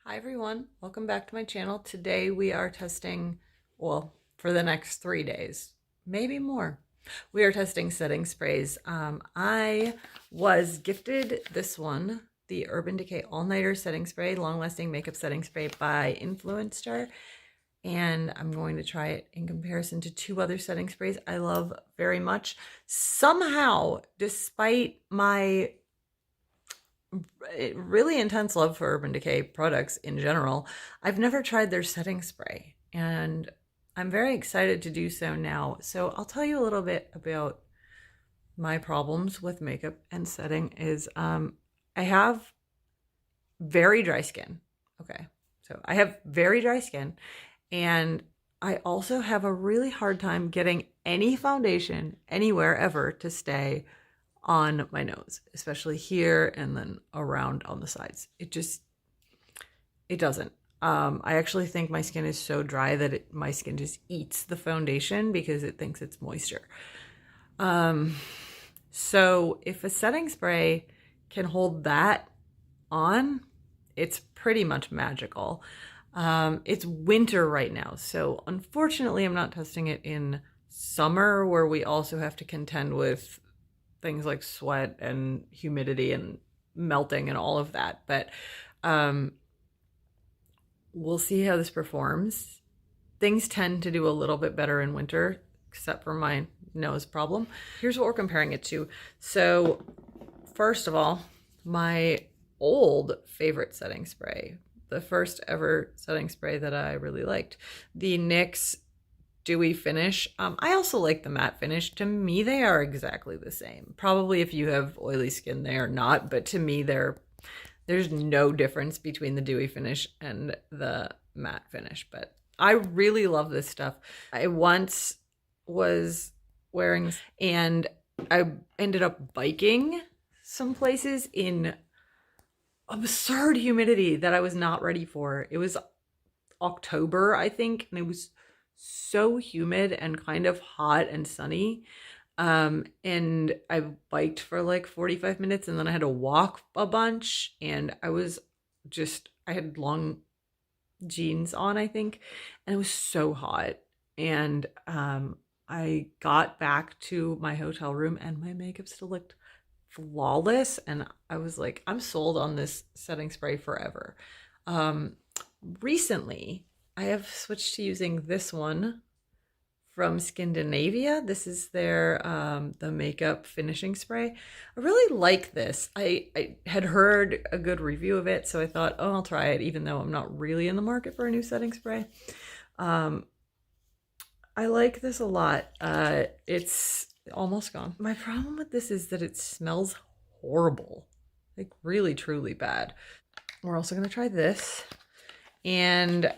Hi everyone, welcome back to my channel. Today we are testing, well, for the next 3 days, maybe more. We are testing setting sprays. I was gifted this one, the Urban Decay All-Nighter Setting Spray, Long-Lasting Makeup Setting Spray by Influenster. And I'm going to try it in comparison to two other setting sprays I love very much. Somehow, despite my really intense love for Urban Decay products in general, I've never tried their setting spray, and I'm very excited to do so now. So I'll tell you a little bit about my problems with makeup and setting is I have very dry skin. Okay, so I have very dry skin, and I also have a really hard time getting any foundation anywhere ever to stay on my nose, especially here and then around on the sides. It doesn't. I actually think my skin is so dry that my skin just eats the foundation because it thinks it's moisture. So if a setting spray can hold that on, it's pretty much magical. It's winter right now, so unfortunately I'm not testing it in summer where we also have to contend with things like sweat and humidity and melting and all of that. But we'll see how this performs. Things tend to do a little bit better in winter, except for my nose problem. Here's what we're comparing it to. So first of all, my old favorite setting spray, the first ever setting spray that I really liked, the NYX Dewy-Finish. I also like the matte finish. To me, they are exactly the same. Probably if you have oily skin, they are not, but to me, there's no difference between the Dewy-Finish and the matte finish. But I really love this stuff. I once was wearing, and I ended up biking some places in absurd humidity that I was not ready for. It was October, I think, and it was so humid and kind of hot and sunny. And I biked for like 45 minutes and then I had to walk a bunch, and I had long jeans on, I think, and it was so hot. And I got back to my hotel room and my makeup still looked flawless, and I was like, I'm sold on this setting spray forever. Recently I have switched to using this one from Skindinavia. This is their the makeup finishing spray. I really like this. I had heard a good review of it, so I thought, oh, I'll try it, even though I'm not really in the market for a new setting spray. I like this a lot. It's almost gone. My problem with this is that it smells horrible, like really, truly bad. We're also gonna try this, and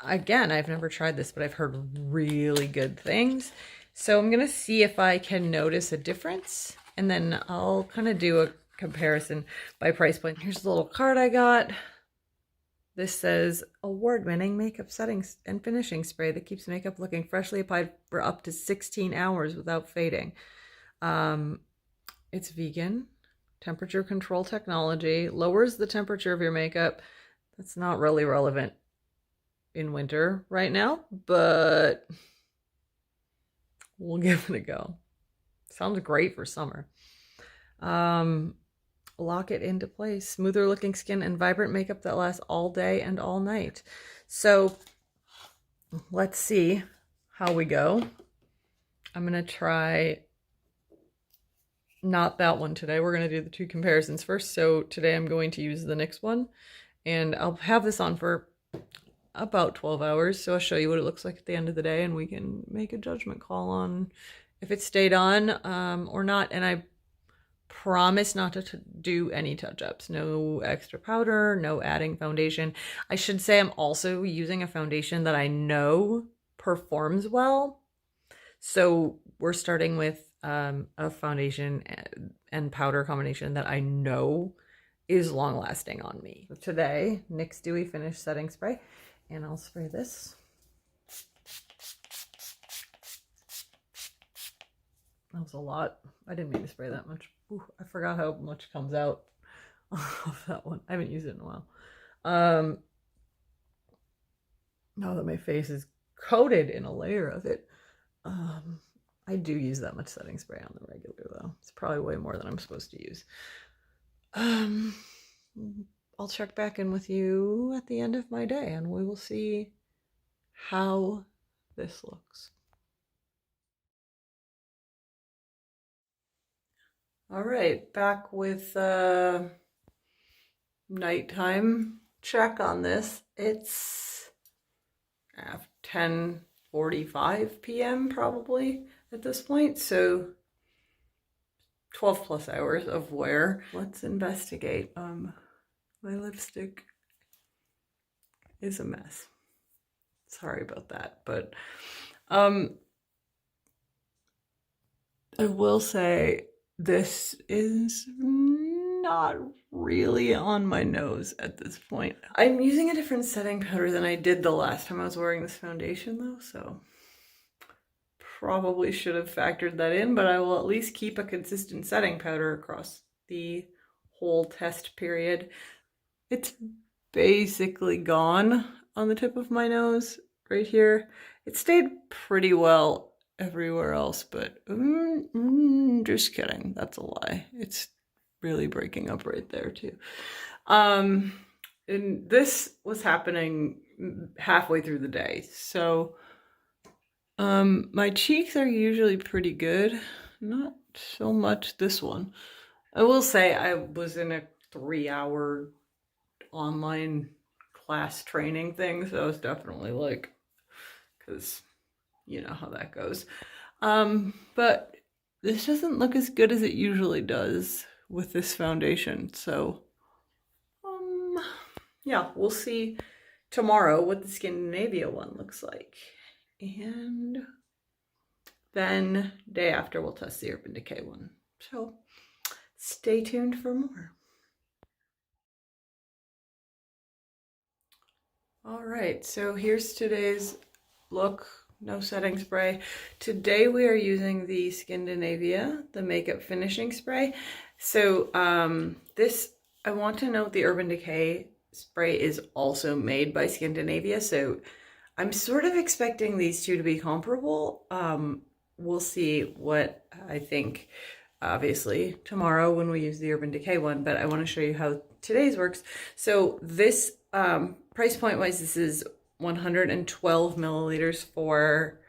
again, I've never tried this, but I've heard really good things. So I'm gonna see if I can notice a difference, and then I'll kind of do a comparison by price point. Here's the little card I got. This says award-winning makeup settings and finishing spray that keeps makeup looking freshly applied for up to 16 hours without fading. It's vegan, temperature control technology, lowers the temperature of your makeup. That's not really relevant in winter right now, but we'll give it a go. Sounds great for summer. Lock it into place. Smoother looking skin and vibrant makeup that lasts all day and all night. So let's see how we go. I'm gonna try not that one today. We're gonna do the two comparisons first. So today I'm going to use the NYX one, and I'll have this on for about 12 hours. So I'll show you what it looks like at the end of the day, and we can make a judgment call on if it stayed on or not. And I promise not to do any touch-ups. No extra powder, no adding foundation. I should say I'm also using a foundation that I know performs well. So we're starting with a foundation and powder combination that I know is long-lasting on me. So today, NYX Dewy-Finish Setting Spray, and I'll spray this. That was a lot. I didn't mean to spray that much. Ooh, I forgot how much comes out of that one. I haven't used it in a while. now that my face is coated in a layer of it. I do use that much setting spray on the regular though. It's probably way more than I'm supposed to use. I'll check back in with you at the end of my day and we will see how this looks. All right, back with nighttime check on this. It's 10:45 p.m. probably at this point, so 12 plus hours of wear. Let's investigate. My lipstick is a mess. Sorry about that, but I will say this is not really on my nose at this point. I'm using a different setting powder than I did the last time I was wearing this foundation though, so probably should have factored that in, but I will at least keep a consistent setting powder across the whole test period. It's basically gone on the tip of my nose right here. It stayed pretty well everywhere else, but just kidding. That's a lie. It's really breaking up right there too. And this was happening halfway through the day. So my cheeks are usually pretty good. Not so much this one. I will say I was in a 3-hour online class training thing, so I was definitely like, because you know how that goes. But this doesn't look as good as it usually does with this foundation, so yeah, we'll see tomorrow what the Skindinavia one looks like, and then day after we'll test the Urban Decay one, so stay tuned for more. All right, so here's today's look. No setting spray. Today we are using the Skindinavia, the makeup finishing spray. So this, I want to note the Urban Decay spray is also made by Skindinavia, so I'm sort of expecting these two to be comparable. We'll see what I think, obviously, tomorrow when we use the Urban Decay one, but I want to show you how today's works. So this, price point wise, this is 112 milliliters for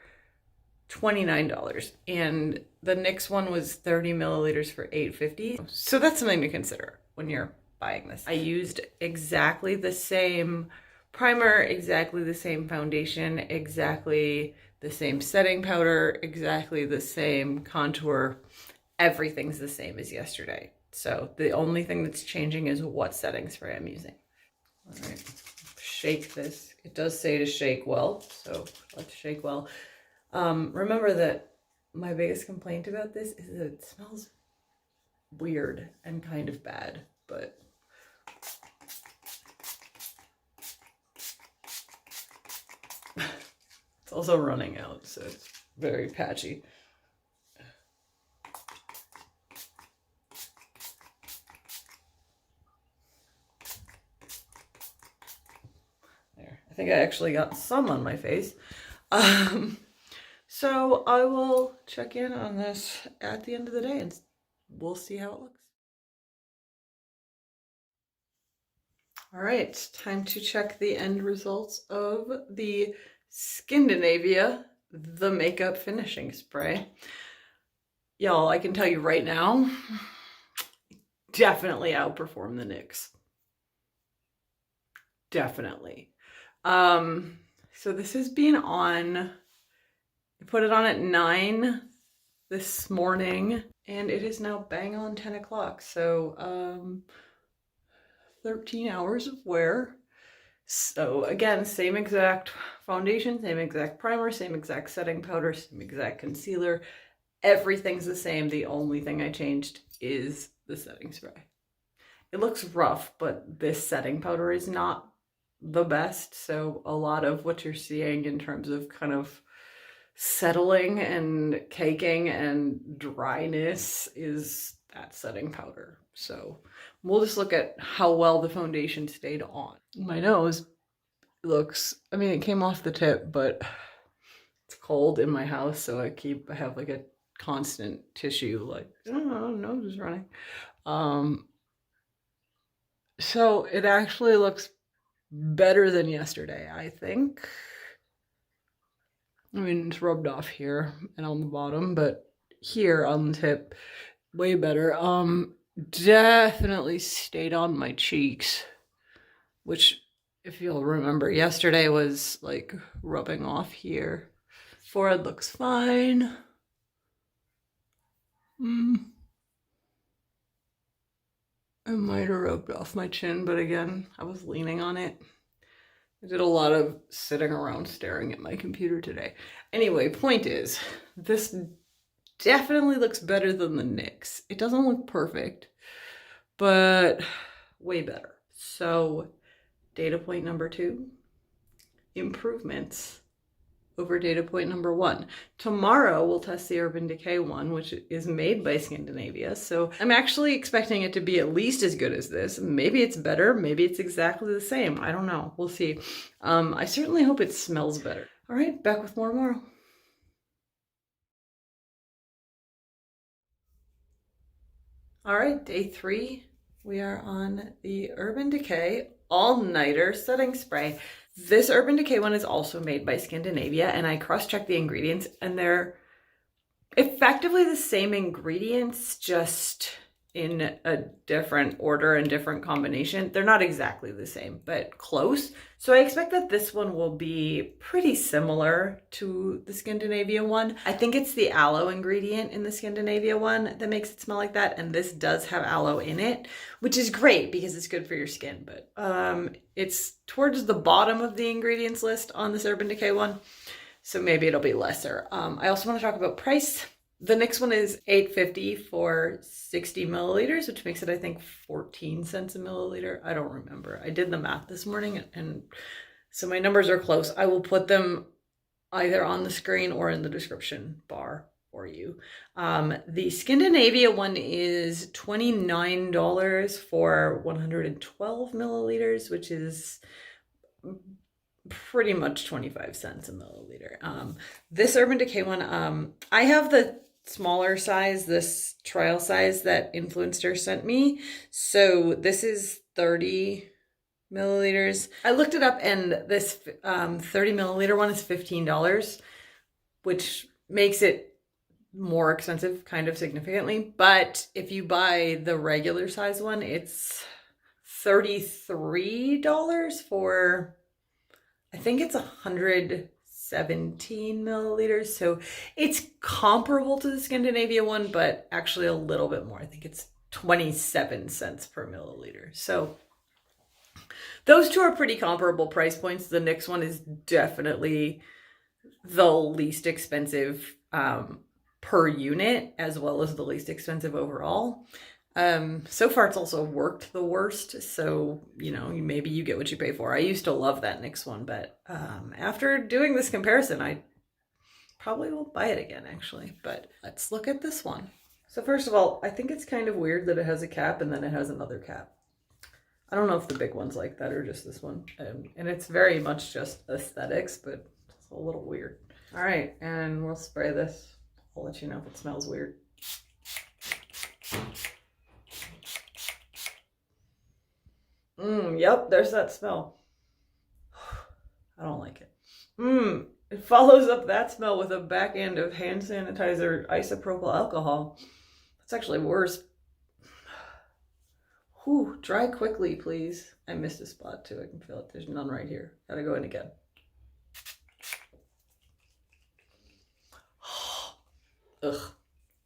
$29, and the NYX one was 30 milliliters for $8.50. So that's something to consider when you're buying this. I used exactly the same primer, exactly the same foundation, exactly the same setting powder, exactly the same contour. Everything's the same as yesterday. So the only thing that's changing is what setting spray I'm using. All right, shake this. It does say to shake well, so let's shake well. Remember that my biggest complaint about this is that it smells weird and kind of bad, but it's also running out, so it's very patchy. I think I actually got some on my face. So I will check in on this at the end of the day and we'll see how it looks. All right, time to check the end results of the Skindinavia, the makeup finishing spray. Y'all, I can tell you right now, definitely outperform the NYX. Definitely. So this has been on, I put it on at 9 this morning and it is now bang on 10 o'clock. So 13 hours of wear. So again, same exact foundation, same exact primer, same exact setting powder, same exact concealer. Everything's the same. The only thing I changed is the setting spray. It looks rough, but this setting powder is not the best, so a lot of what you're seeing in terms of kind of settling and caking and dryness is that setting powder. So we'll just look at how well the foundation stayed on. My nose looks, I mean, it came off the tip, but it's cold in my house, so I have like a constant tissue, like, oh, nose is running. So it actually looks better than yesterday, I think. I mean, it's rubbed off here and on the bottom, but here on the tip, way better. Definitely stayed on my cheeks, which, if you'll remember, yesterday was like rubbing off here. Forehead looks fine. I might have rubbed off my chin, but again, I was leaning on it. I did a lot of sitting around staring at my computer today. Anyway, point is, this definitely looks better than the NYX. It doesn't look perfect, but way better. So, data point number 2, improvements over data point number 1. Tomorrow we'll test the Urban Decay one, which is made by Skindinavia. So I'm actually expecting it to be at least as good as this. Maybe it's better, maybe it's exactly the same. I don't know, we'll see. I certainly hope it smells better. All right, back with more tomorrow. All right, day 3. We are on the Urban Decay All-Nighter Setting Spray. This Urban Decay one is also made by Skindinavia, and I cross-checked the ingredients, and they're effectively the same ingredients, just in a different order and different combination. They're not exactly the same, but close. So I expect that this one will be pretty similar to the Skindinavia one. I think it's the aloe ingredient in the Skindinavia one that makes it smell like that, and this does have aloe in it, which is great because it's good for your skin, but it's towards the bottom of the ingredients list on this Urban Decay one, so maybe it'll be lesser. I also want to talk about price. The next one is $8.50 for 60 milliliters, which makes it, I think, 14 cents a milliliter. I don't remember. I did the math this morning, and so my numbers are close. I will put them either on the screen or in the description bar for you. The Skindinavia one is $29 for 112 milliliters, which is pretty much 25 cents a milliliter. This Urban Decay one, I have the smaller size, this trial size that Influenster sent me. So this is 30 milliliters. I looked it up, and this 30 milliliter one is $15, which makes it more expensive, kind of significantly. But if you buy the regular size one, it's $33 for, I think it's 117 milliliters. So it's comparable to the Skindinavia one, but actually a little bit more. I think it's 27 cents per milliliter. So those two are pretty comparable price points. The NYX one is definitely the least expensive per unit, as well as the least expensive overall. So far it's also worked the worst, so, you know, maybe you get what you pay for. I used to love that NYX one, but after doing this comparison, I probably won't buy it again, actually. But let's look at this one. So first of all, I think it's kind of weird that it has a cap and then it has another cap. I don't know if the big one's like that or just this one. And it's very much just aesthetics, but it's a little weird. All right, and we'll spray this. I'll let you know if it smells weird. Yep, there's that smell. I don't like it. It follows up that smell with a back end of hand sanitizer isopropyl alcohol. That's actually worse. Whew, dry quickly, please. I missed a spot too. I can feel it. There's none right here. Gotta go in again. Ugh.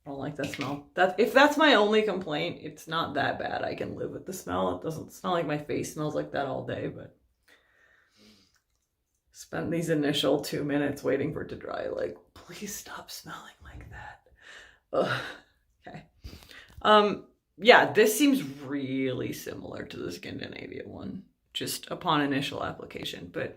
I don't like that smell. If that's my only complaint, it's not that bad. I can live with the smell. It doesn't smell like my face smells like that all day, but spent these initial 2 minutes waiting for it to dry. Like, please stop smelling like that. Ugh. Okay. Yeah, this seems really similar to the Skindinavia one, just upon initial application. But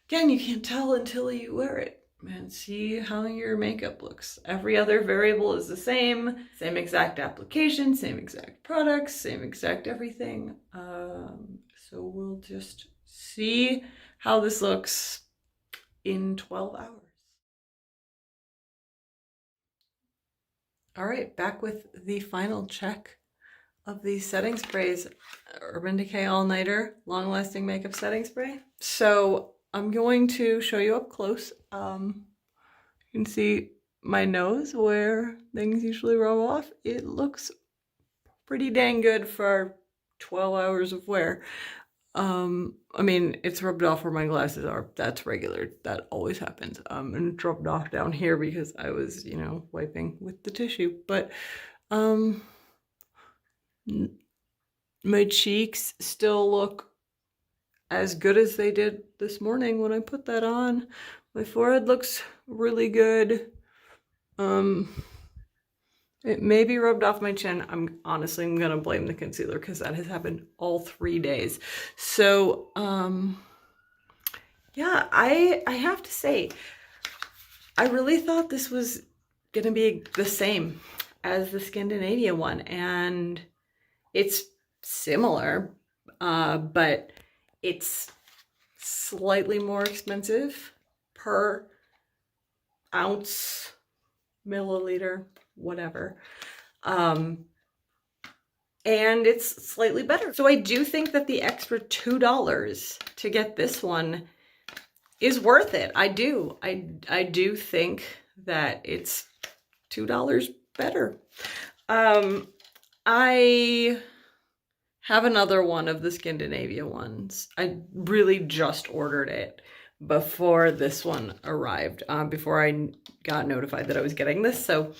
again, you can't tell until you wear it and see how your makeup looks. Every other variable is the same exact application, same exact products, same exact everything. So we'll just see how this looks in 12 hours. All right, back with the final check of these setting sprays. Urban Decay All Nighter Long Lasting Makeup Setting Spray. So I'm going to show you up close. You can see my nose where things usually roll off. It looks pretty dang good for 12 hours of wear. I mean, it's rubbed off where my glasses are. That's regular. That always happens. And it rubbed off down here because I was, you know, wiping with the tissue. But, my cheeks still look as good as they did this morning when I put that on. My forehead looks really good. It may be rubbed off my chin. I'm gonna blame the concealer because that has happened all 3 days. So, yeah, I have to say, I really thought this was gonna be the same as the Skindinavia one, and it's similar, but it's slightly more expensive per ounce, milliliter, whatever. And it's slightly better. So I do think that the extra $2 to get this one is worth it. I do. I do think that it's $2 better. I have another one of the Skindinavia ones. I really just ordered it before this one arrived, before I got notified that I was getting this. So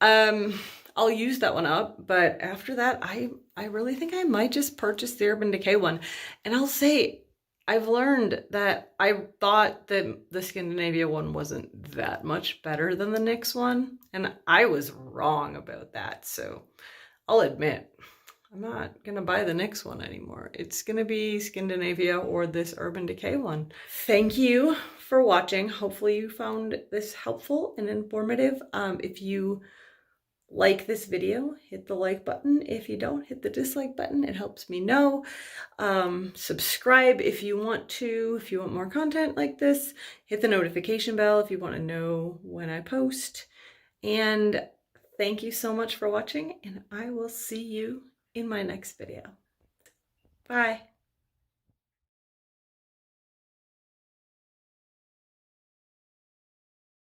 I'll use that one up, but after that, I really think I might just purchase the Urban Decay one. And I'll say, I've learned that I thought that the Skindinavia one wasn't that much better than the NYX one, and I was wrong about that. So I'll admit, I'm not gonna buy the NYX one anymore. It's gonna be Skindinavia or this Urban Decay one. Thank you for watching. Hopefully you found this helpful and informative. If you like this video, hit the like button. If you don't, hit the dislike button. It helps me know. Subscribe if you want to, if you want more content like this. Hit the notification bell if you want to know when I post. And thank you so much for watching, and I will see you in my next video. Bye.